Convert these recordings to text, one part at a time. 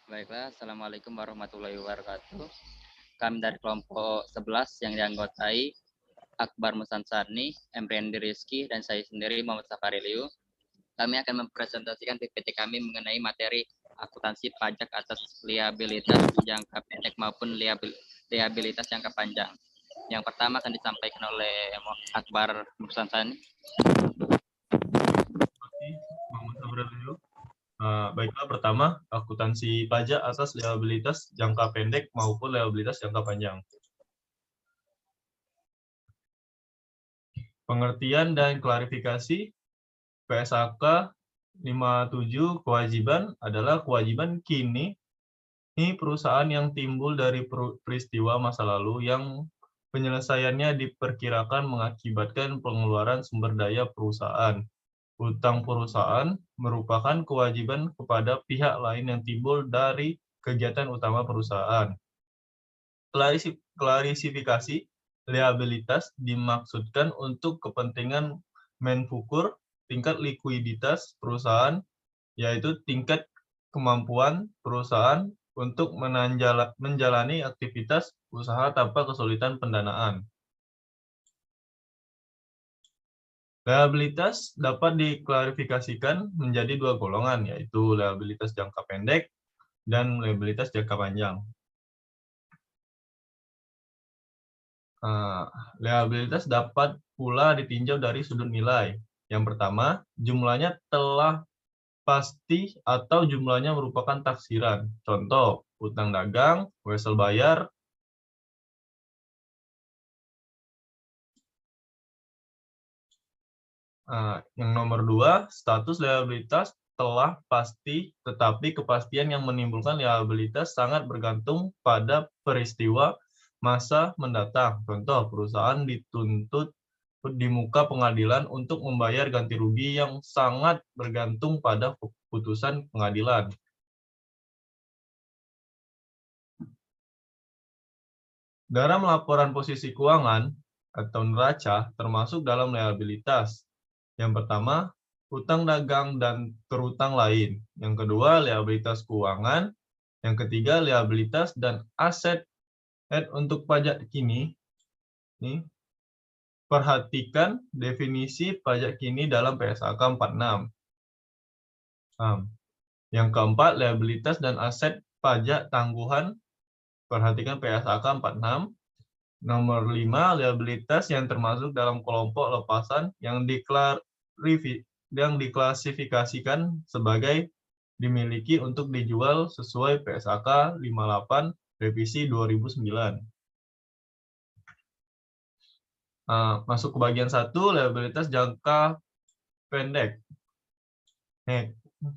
Baiklah, Assalamualaikum warahmatullahi wabarakatuh. Kami dari kelompok 11 yang dianggotai Akbar Musansani, Emrendi Rizky, dan saya sendiri Muhammad Safari Liu. Kami akan mempresentasikan PPT kami mengenai materi akuntansi pajak atas liabilitas jangka pendek maupun liabilitas jangka panjang. Yang pertama akan disampaikan oleh Akbar Musansani. Baiklah, pertama, akuntansi pajak atas liabilitas jangka pendek maupun liabilitas jangka panjang. Pengertian dan klarifikasi PSAK 57 kewajiban adalah kewajiban kini ini perusahaan yang timbul dari peristiwa masa lalu yang penyelesaiannya diperkirakan mengakibatkan pengeluaran sumber daya perusahaan. Utang perusahaan merupakan kewajiban kepada pihak lain yang timbul dari kegiatan utama perusahaan. Klarifikasi liabilitas dimaksudkan untuk kepentingan menfukur tingkat likuiditas perusahaan, yaitu tingkat kemampuan perusahaan untuk menjalani aktivitas usaha tanpa kesulitan pendanaan. Liabilitas dapat diklarifikasikan menjadi dua golongan, yaitu liabilitas jangka pendek dan liabilitas jangka panjang. Liabilitas dapat pula ditinjau dari sudut nilai. Yang pertama, jumlahnya telah pasti atau jumlahnya merupakan taksiran. Contoh, utang dagang, wesel bayar, yang nomor dua, status liabilitas telah pasti, tetapi kepastian yang menimbulkan liabilitas sangat bergantung pada peristiwa masa mendatang. Contoh, perusahaan dituntut di muka pengadilan untuk membayar ganti rugi yang sangat bergantung pada keputusan pengadilan. Dalam laporan posisi keuangan atau neraca termasuk dalam liabilitas. Yang pertama, utang dagang dan terutang lain. Yang kedua, liabilitas keuangan. Yang ketiga, liabilitas dan aset untuk pajak kini. Perhatikan definisi pajak kini dalam PSAK 46. Yang keempat, liabilitas dan aset pajak tangguhan. Perhatikan PSAK 46. Nomor 5, liabilitas yang termasuk dalam kelompok lepasan yang diklasifikasikan sebagai dimiliki untuk dijual sesuai PSAK 58 revisi 2009. Masuk ke bagian 1, liabilitas jangka pendek.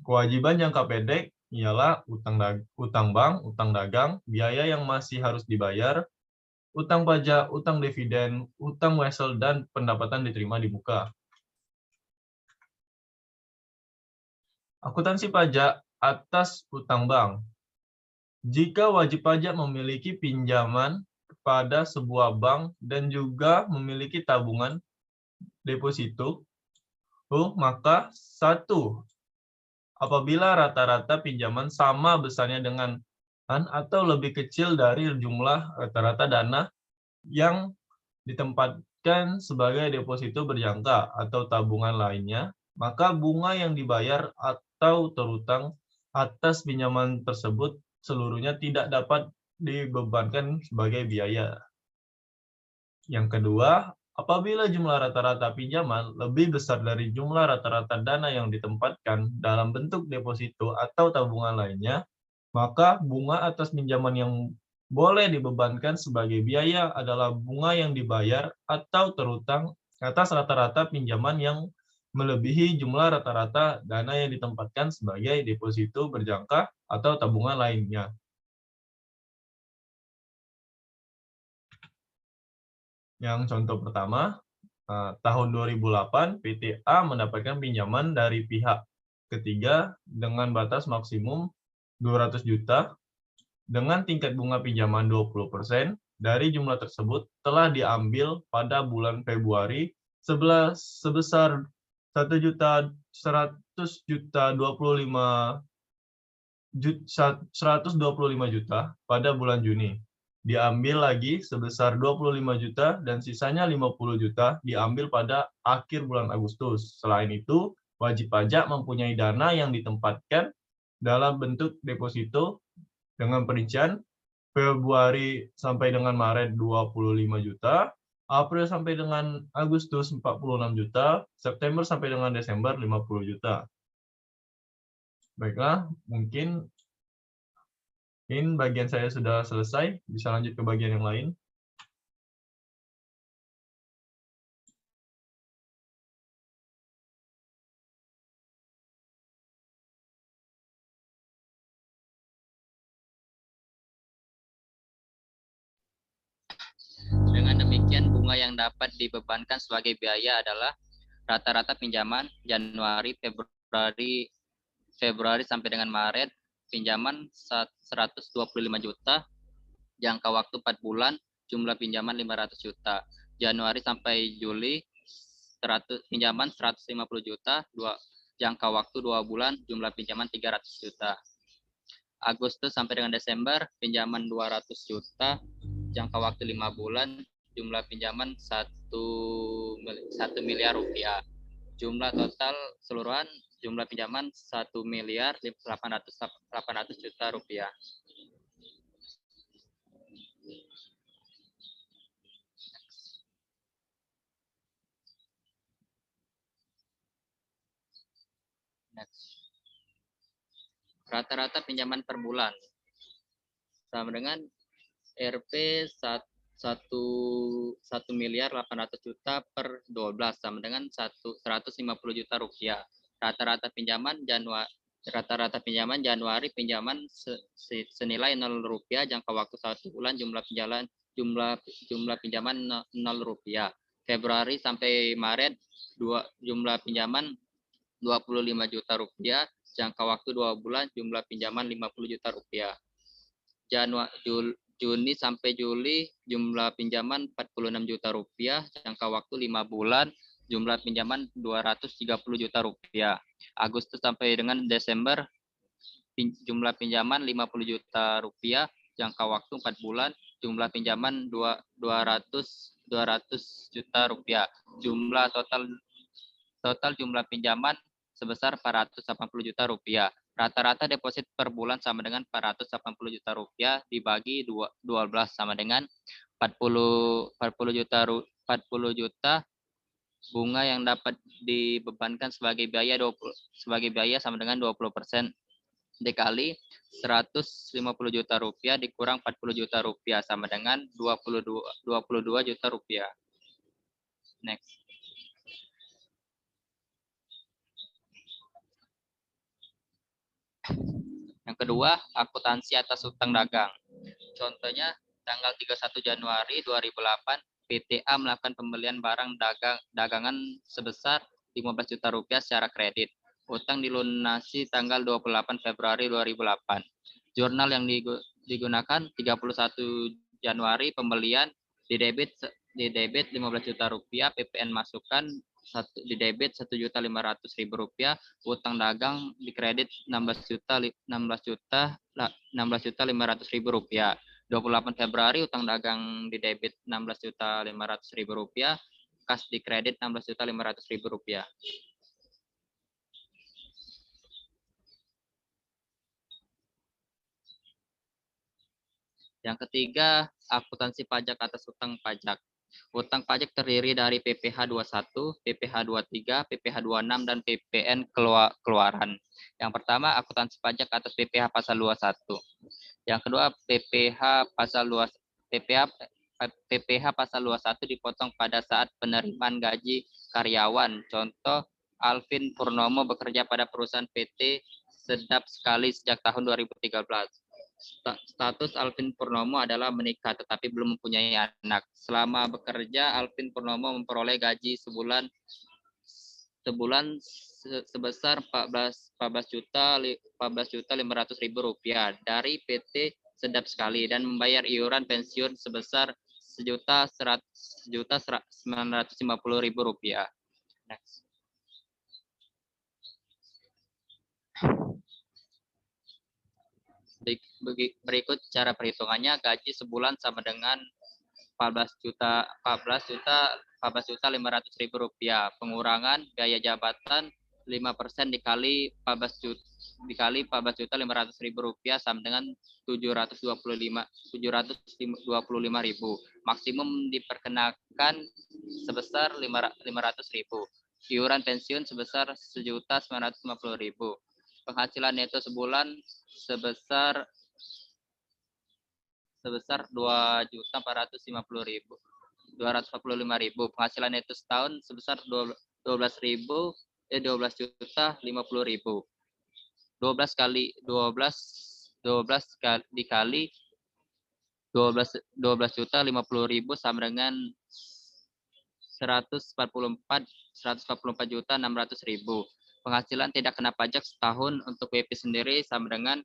Kewajiban jangka pendek ialah utang bank, utang dagang, biaya yang masih harus dibayar, utang pajak, utang dividen, utang wesel, dan pendapatan diterima di muka. Akuntansi pajak atas utang bank. Jika wajib pajak memiliki pinjaman kepada sebuah bank dan juga memiliki tabungan deposito, maka 1. Apabila rata-rata pinjaman sama besarnya dengan atau lebih kecil dari jumlah rata-rata dana yang ditempatkan sebagai deposito berjangka atau tabungan lainnya, maka bunga yang dibayar atau terutang atas pinjaman tersebut seluruhnya tidak dapat dibebankan sebagai biaya. Yang kedua, apabila jumlah rata-rata pinjaman lebih besar dari jumlah rata-rata dana yang ditempatkan dalam bentuk deposito atau tabungan lainnya, maka bunga atas pinjaman yang boleh dibebankan sebagai biaya adalah bunga yang dibayar atau terutang atas rata-rata pinjaman yang melebihi jumlah rata-rata dana yang ditempatkan sebagai deposito berjangka atau tabungan lainnya. Yang contoh pertama, tahun 2008 PT A mendapatkan pinjaman dari pihak ketiga dengan batas maksimum 200 juta dengan tingkat bunga pinjaman 20%. Dari jumlah tersebut telah diambil pada bulan Februari sebesar 1.100.025 125 juta pada bulan Juni. Diambil lagi sebesar 25 juta dan sisanya 50 juta diambil pada akhir bulan Agustus. Selain itu, wajib pajak mempunyai dana yang ditempatkan dalam bentuk deposito dengan perincian Februari sampai dengan Maret 25 juta, April sampai dengan Agustus 46 juta, September sampai dengan Desember 50 juta. Baiklah, mungkin bagian saya sudah selesai, bisa lanjut ke bagian yang lain. Dengan demikian, bunga yang dapat dibebankan sebagai biaya adalah rata-rata pinjaman Januari, Februari sampai dengan Maret, pinjaman 125 juta, jangka waktu 4 bulan, jumlah pinjaman 500 juta. Januari sampai Juli, pinjaman 150 juta, jangka waktu 2 bulan, jumlah pinjaman 300 juta. Agustus sampai dengan Desember, pinjaman 200 juta, jangka waktu 5 bulan, jumlah pinjaman 1 miliar rupiah. Jumlah total seluruhan jumlah pinjaman 1 miliar 800 juta rupiah. Next. Rata-rata pinjaman per bulan sama dengan Rp 1 miliar 800 juta per 12 sama dengan 150 juta rupiah. Rata-rata pinjaman Januari pinjaman senilai 0 rupiah, jangka waktu 1 bulan, jumlah pinjaman 0 rupiah. Februari sampai Maret jumlah pinjaman 25 juta rupiah, jangka waktu 2 bulan, jumlah pinjaman 50 juta rupiah. Juni sampai Juli jumlah pinjaman 46 juta rupiah, jangka waktu 5 bulan, jumlah pinjaman 230 juta rupiah. Agustus sampai dengan Desember jumlah pinjaman 50 juta rupiah, jangka waktu 4 bulan, jumlah pinjaman 200 juta rupiah. Total jumlah pinjaman sebesar 480 juta rupiah. Rata-rata deposit per bulan sama dengan 480 juta rupiah dibagi 12 sama dengan 40 juta. Bunga yang dapat dibebankan sebagai biaya sama dengan 20% dikali 150 juta rupiah dikurang 40 juta rupiah sama dengan 22 juta rupiah. Next. Yang kedua, akuntansi atas hutang dagang. Contohnya, tanggal 31 Januari 2008, PTA melakukan pembelian barang dagangan sebesar 15 juta rupiah secara kredit. Hutang dilunasi tanggal 28 Februari 2008. Jurnal yang digunakan 31 Januari pembelian di debit 15 juta rupiah, PPN masukan di debit 1.500.000 rupiah, utang dagang di kredit 16.500.000 rupiah. 28 Februari utang dagang di debit 16.500.000 rupiah, kas di kredit 16.500.000 rupiah. Yang ketiga, akuntansi pajak atas hutang pajak. Hutang pajak terdiri dari PPh 21, PPh 23, PPh 26, dan PPN keluaran. Yang pertama, akuntansi pajak atas PPh pasal 21. Yang kedua, PPh pasal 21 dipotong pada saat penerimaan gaji karyawan. Contoh, Alvin Purnomo bekerja pada perusahaan PT Sedap Sekali sejak tahun 2013. Status Alvin Purnomo adalah menikah tetapi belum mempunyai anak. Selama bekerja, Alvin Purnomo memperoleh gaji sebulan sebesar 14.500.000 rupiah dari PT Sedap Sekali dan membayar iuran pensiun sebesar 1.950.000 rupiah. Next. Berikut cara perhitungannya. Gaji sebulan sama dengan 14.500.000 rupiah. Pengurangan biaya jabatan 5% dikali 14.500.000 rupiah sama dengan 725.000. Maksimum diperkenakan sebesar 500.000. Iuran pensiun sebesar 1.950.000. Penghasilan neto sebulan sebesar 2.450.000. 245.000. Penghasilan neto setahun sebesar 12.000 12.050.000. 12 kali 12 dikali 12.050.000 sama dengan 144.600.000. Penghasilan tidak kena pajak setahun untuk WP sendiri sama dengan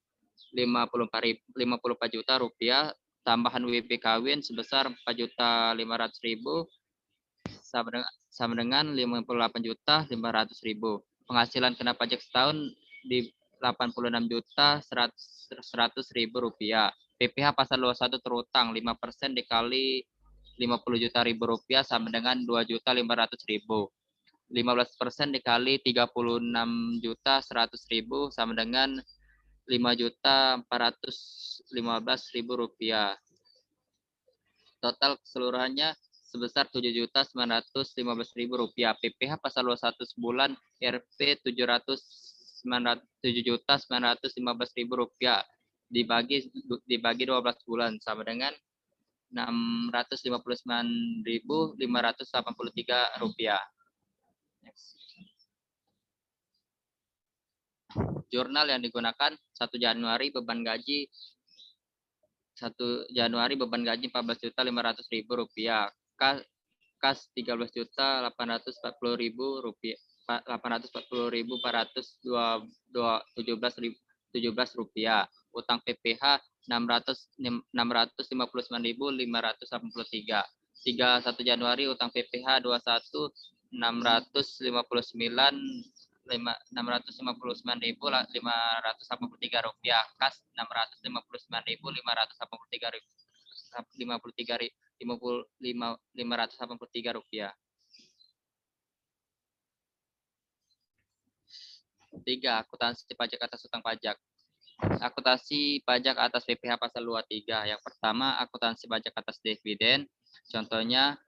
54 juta rupiah. Tambahan WP kawin sebesar 4.500.000 sama dengan 58.500.000. Penghasilan kena pajak setahun di 86.100.000 rupiah. PPh pasal 21 terutang 5% dikali 50 juta ribu rupiah sama dengan 2.500.000. 15% dikali 36.100.000 sama dengan 5.415.000 rupiah. Total keseluruhannya sebesar 7.915.000 rupiah. PPh pasal 21 sebulan Rp 7.915.000 rupiah dibagi 12 bulan sama dengan 659.583 rupiah. Jurnal yang digunakan 1 Januari beban gaji 14.500.000 rupiah. Kas 13.840.000 rupiah. 840.417 rupiah. Utang PPh 659.583. 1 Januari utang PPh 659.583 rupiah. Kas 659.583 rupiah. 3. Akuntansi pajak atas utang pajak. Akuntansi pajak atas PPh pasal 23. Yang pertama, akuntansi pajak atas dividen. Contohnya,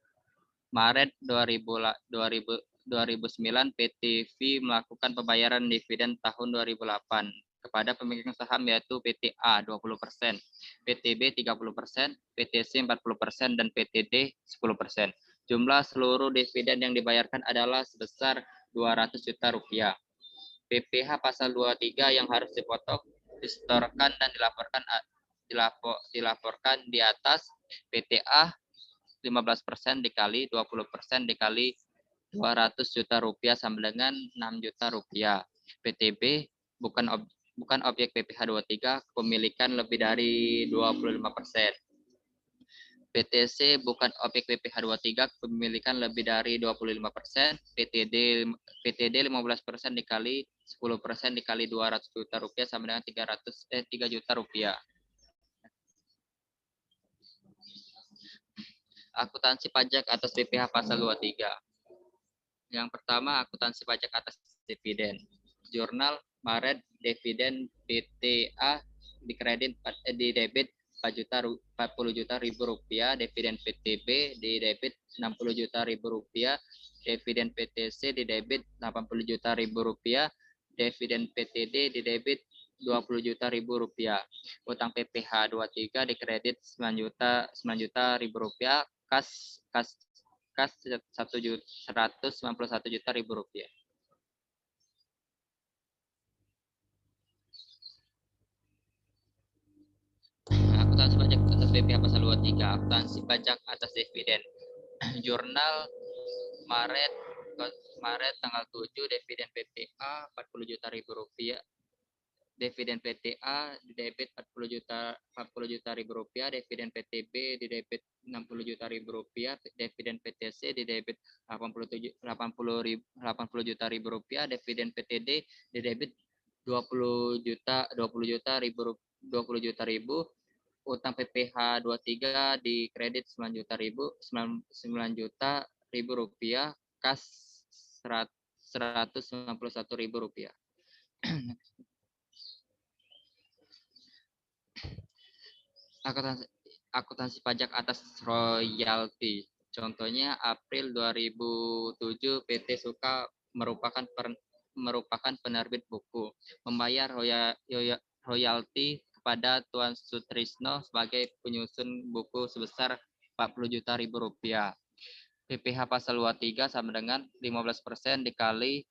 Maret 2009 PTV melakukan pembayaran dividen tahun 2008 kepada pemegang saham yaitu PT A 20%, PTB 30%, PTC 40%, dan PTD 10%. Jumlah seluruh dividen yang dibayarkan adalah sebesar 200 juta rupiah. PPh pasal 23 yang harus dipotong, disetorkan dan dilaporkan di atas. PT A 15% dikali 20% dikali 200 juta rupiah sama dengan 6 juta rupiah. PTB bukan objek PPh 23, kepemilikan lebih dari 25%. PTC bukan objek PPh 23, kepemilikan lebih dari 25%. PTD 15% dikali 10% dikali 200 juta rupiah sama dengan 3 juta rupiah. Akuntansi pajak atas PPh pasal 23. Yang pertama, akuntansi pajak atas dividen. Jurnal Maret dividen PTA di debit 40 juta ribu rupiah, dividen PTB di debit 60 juta ribu rupiah, dividen PTC di debit 80 juta ribu rupiah, dividen PTD di debit 20 juta ribu rupiah. Utang PPh 23 dikredit 9 juta ribu rupiah, kas 191 juta ribu rupiah. Akuntansi pajak atas PPh pasal 23, akuntansi pajak atas dividen. Jurnal Maret tanggal 7 dividen PTA 40 juta ribu rupiah. Dividen PTA di debit 40 juta ribu rupiah, dividen PTB di debit 60 juta ribu rupiah, dividen PTC di debit 80 juta ribu rupiah, dividen PTD di debit 20 juta ribu 20 juta ribu, utang PPH 23 di kredit 9 juta ribu, 9 juta ribu rupiah, kas 191 ribu rupiah. Akuntansi pajak atas royalti. Contohnya April 2007 PT Suka merupakan penerbit buku, membayar royalti kepada Tuan Sutrisno sebagai penyusun buku sebesar 40 juta ribu rupiah. PPH pasal 23 sama dengan 15% dikali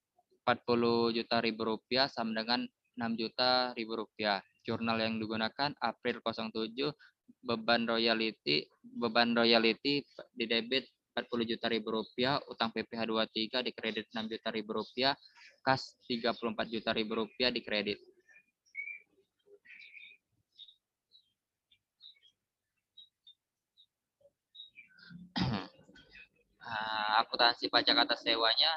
40 juta ribu rupiah sama dengan 6 juta ribu rupiah. Jurnal yang digunakan April 07, beban royalti di debit 40 juta ribu rupiah, utang PPH 23 di kredit 6 juta ribu rupiah, kas 34 juta ribu rupiah di kredit. Akuntansi pajak atas sewanya,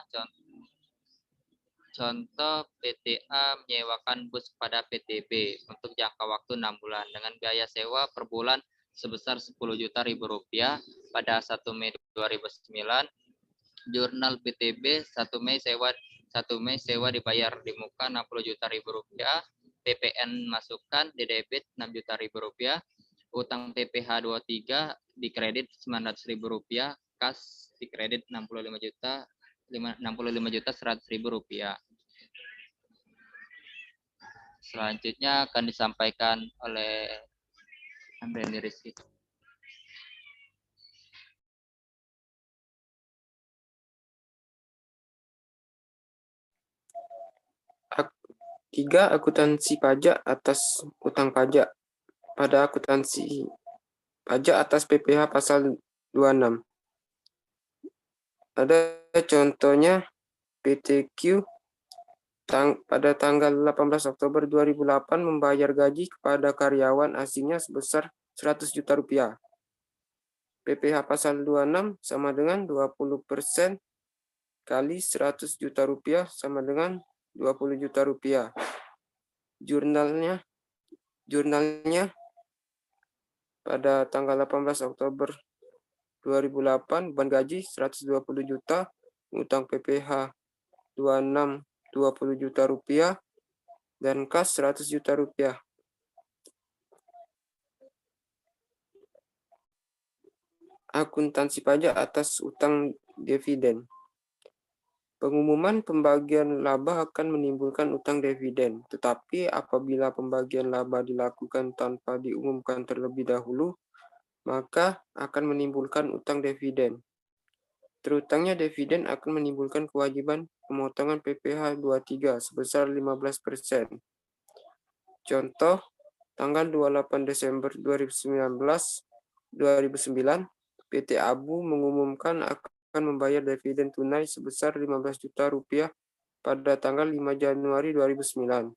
contoh PTA menyewakan bus kepada PTB untuk jangka waktu 6 bulan dengan biaya sewa per bulan sebesar 10 juta ribu rupiah pada 1 Mei 2009. Jurnal PTB 1 Mei sewa dibayar di muka 60 juta ribu rupiah, PPN masukkan di debit 6 juta ribu rupiah, utang PPH 23 di kredit 900 ribu rupiah, kas di kredit 65 juta 100 ribu rupiah. Selanjutnya akan disampaikan oleh Amreni Rizky. Tiga, akuntansi pajak atas utang pajak. Pada akuntansi pajak atas PPH pasal 26. Ada contohnya PTQ pada tanggal 18 Oktober 2008 membayar gaji kepada karyawan asingnya sebesar 100 juta rupiah. PPH pasal 26 sama dengan 20% kali 100 juta rupiah sama dengan 20 juta rupiah. Jurnalnya pada tanggal 18 Oktober 2008 beban gaji 120 juta, utang PPH 26 20 juta rupiah, dan kas 100 juta rupiah. Akuntansi pajak atas utang dividen. Pengumuman pembagian laba akan menimbulkan utang dividen, tetapi apabila pembagian laba dilakukan tanpa diumumkan terlebih dahulu, maka akan menimbulkan utang dividen. Terutangnya dividen akan menimbulkan kewajiban pemotongan PPH 23 sebesar 15%. Contoh, tanggal 28 Desember 2009, PT Abu mengumumkan akan membayar dividen tunai sebesar 15 juta rupiah pada tanggal 5 Januari 2009.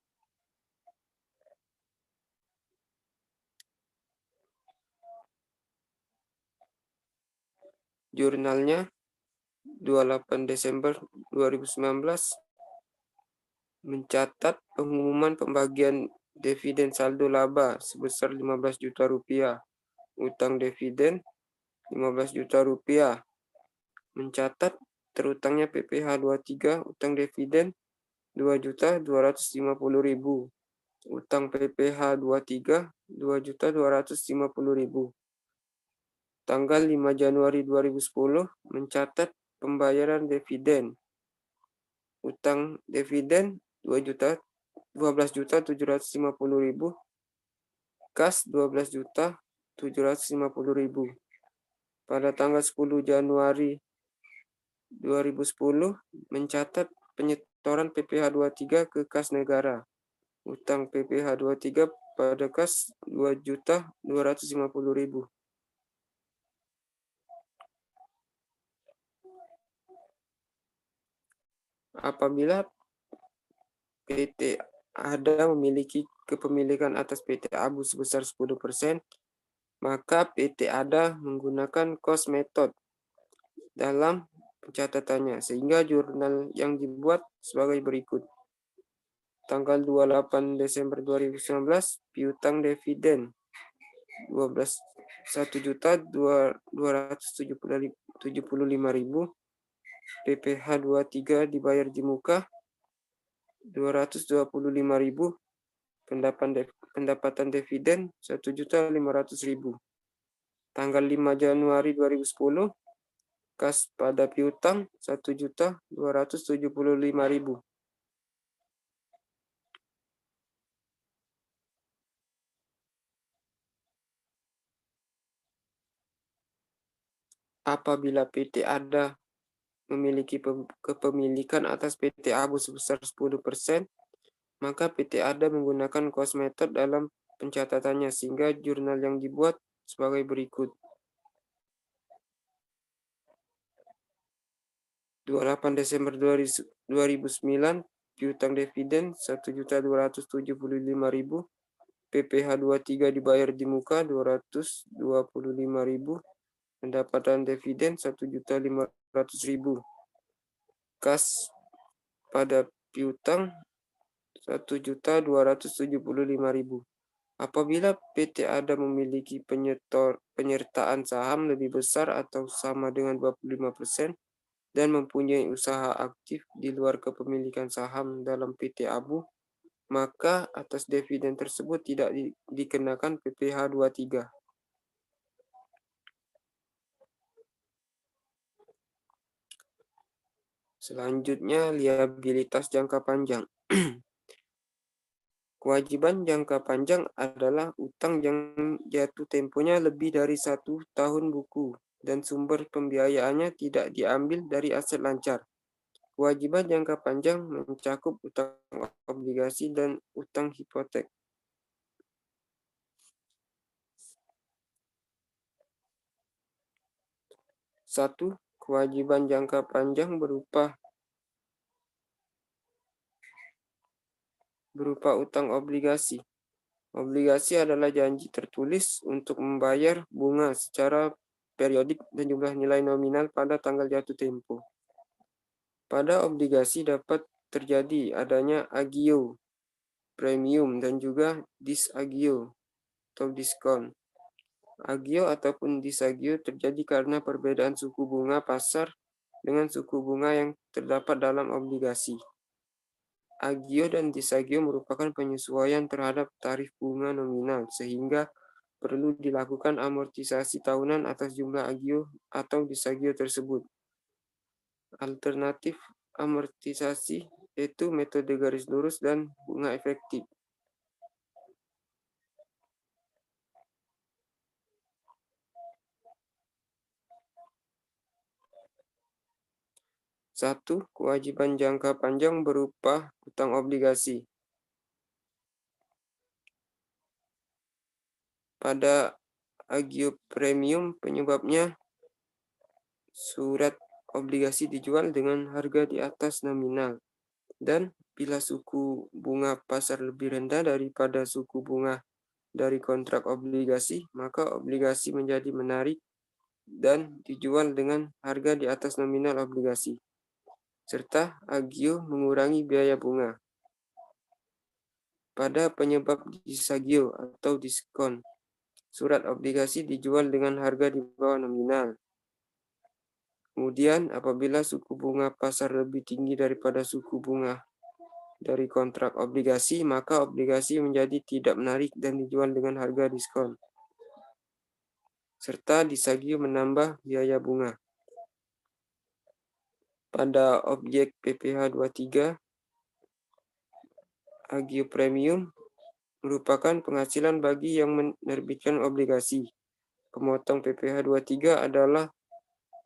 Jurnalnya 28 Desember 2019 mencatat pengumuman pembagian dividen saldo laba sebesar 15 juta rupiah, utang dividen 15 juta rupiah, mencatat terutangnya PPH 23, utang dividen 2.250.000, utang PPH 23 2.250.000. Tanggal 5 Januari 2010 mencatat pembayaran dividen. Utang dividen 12.750.000, kas 12.750.000. Pada tanggal 10 Januari 2010 mencatat penyetoran PPH 23 ke kas negara. Utang PPH 23 pada kas 2.250.000. Apabila PT ADA memiliki kepemilikan atas PT Abu sebesar 10%, maka PT ADA menggunakan cost method dalam pencatatannya, sehingga jurnal yang dibuat sebagai berikut. tanggal 28 Desember 2019 piutang dividen 1.275.000, PPh 23 dibayar di muka 225.000, pendapatan dividen 1.500.000. Tanggal 5 Januari 2010 kas pada piutang 1.275.000. Apabila PT ADA memiliki kepemilikan atas PT ABU sebesar 10%, maka PT ADA menggunakan cost method dalam pencatatannya, sehingga jurnal yang dibuat sebagai berikut. 28 Desember 2009, piutang dividen 1.275.000, PPh 23 dibayar di muka 225.000, pendapatan dividen 1.500.000. Kas pada piutang 1.275.000. Apabila PT ADA memiliki penyertaan saham lebih besar atau sama dengan 25% dan mempunyai usaha aktif di luar kepemilikan saham dalam PT ABU, maka atas dividen tersebut tidak dikenakan PPh 23. Selanjutnya, liabilitas jangka panjang. Kewajiban jangka panjang adalah utang yang jatuh temponya lebih dari 1 tahun buku dan sumber pembiayaannya tidak diambil dari aset lancar. Kewajiban jangka panjang mencakup utang obligasi dan utang hipotek. 1. Kewajiban jangka panjang berupa utang obligasi. Obligasi adalah janji tertulis untuk membayar bunga secara periodik dan jumlah nilai nominal pada tanggal jatuh tempo. Pada obligasi dapat terjadi adanya agio, premium, dan juga disagio atau diskon. Agio ataupun disagio terjadi karena perbedaan suku bunga pasar dengan suku bunga yang terdapat dalam obligasi. Agio dan disagio merupakan penyesuaian terhadap tarif bunga nominal, sehingga perlu dilakukan amortisasi tahunan atas jumlah agio atau disagio tersebut. Alternatif amortisasi yaitu metode garis lurus dan bunga efektif. Satu, kewajiban jangka panjang berupa utang obligasi. Pada agio premium, penyebabnya surat obligasi dijual dengan harga di atas nominal. Dan bila suku bunga pasar lebih rendah daripada suku bunga dari kontrak obligasi, maka obligasi menjadi menarik dan dijual dengan harga di atas nominal obligasi. Serta agio mengurangi biaya bunga. Pada penyebab disagio atau diskon, surat obligasi dijual dengan harga di bawah nominal. Kemudian apabila suku bunga pasar lebih tinggi daripada suku bunga dari kontrak obligasi, maka obligasi menjadi tidak menarik dan dijual dengan harga diskon. Serta disagio menambah biaya bunga. Pada objek PPh 23, agio premium merupakan penghasilan bagi yang menerbitkan obligasi. Pemotong PPh 23 adalah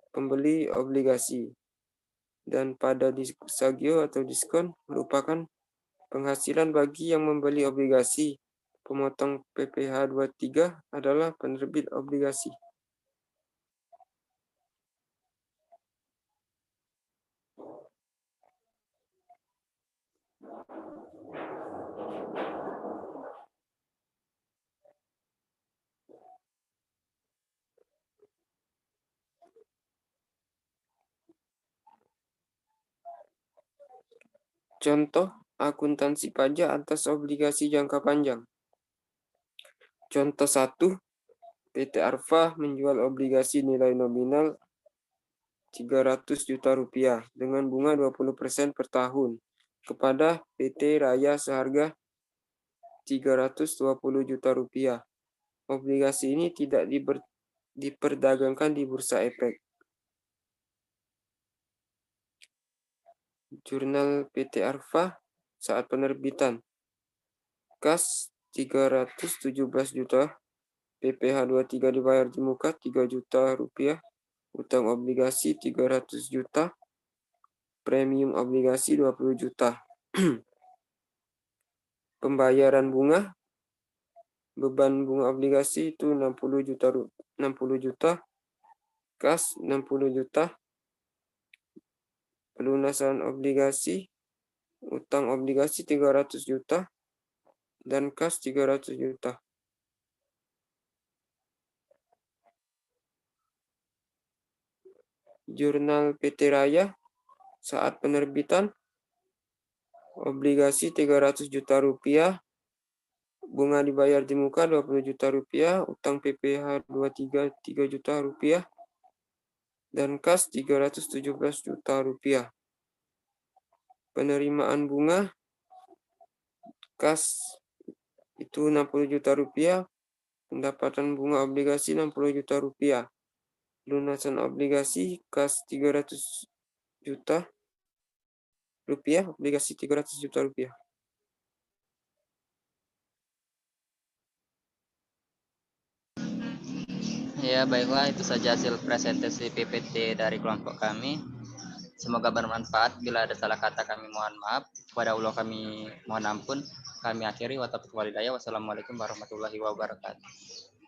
pembeli obligasi. Dan pada disagio atau diskon merupakan penghasilan bagi yang membeli obligasi. Pemotong PPh 23 adalah penerbit obligasi. Contoh akuntansi pajak atas obligasi jangka panjang. Contoh 1, PT Arfa menjual obligasi nilai nominal 300 juta rupiah dengan bunga 20% per tahun kepada PT Raya seharga 320 juta rupiah. Obligasi ini tidak diperdagangkan di Bursa Efek. Jurnal PT Arfa saat penerbitan. Kas 317 juta, PPh 23 dibayar di muka 3 juta rupiah, utang obligasi 300 juta, premium obligasi 20 juta. Pembayaran bunga, beban bunga obligasi itu 60 juta, kas 60 juta, pelunasan obligasi, utang obligasi 300 juta, dan kas 300 juta. Jurnal PT Raya saat penerbitan, obligasi 300 juta rupiah, bunga dibayar di muka 20 juta rupiah, utang PPh 23 3 juta rupiah, dan kas 317 juta rupiah. Penerimaan bunga, kas itu 60 juta rupiah, pendapatan bunga obligasi 60 juta rupiah, lunasan obligasi kas 300 juta rupiah, obligasi 300 juta rupiah. Ya, baiklah, itu saja hasil presentasi PPT dari kelompok kami. Semoga bermanfaat. Bila ada salah kata kami mohon maaf. Kepada Allah kami mohon ampun. Kami akhiri wa taufiq walhidayah. Wassalamualaikum warahmatullahi wabarakatuh.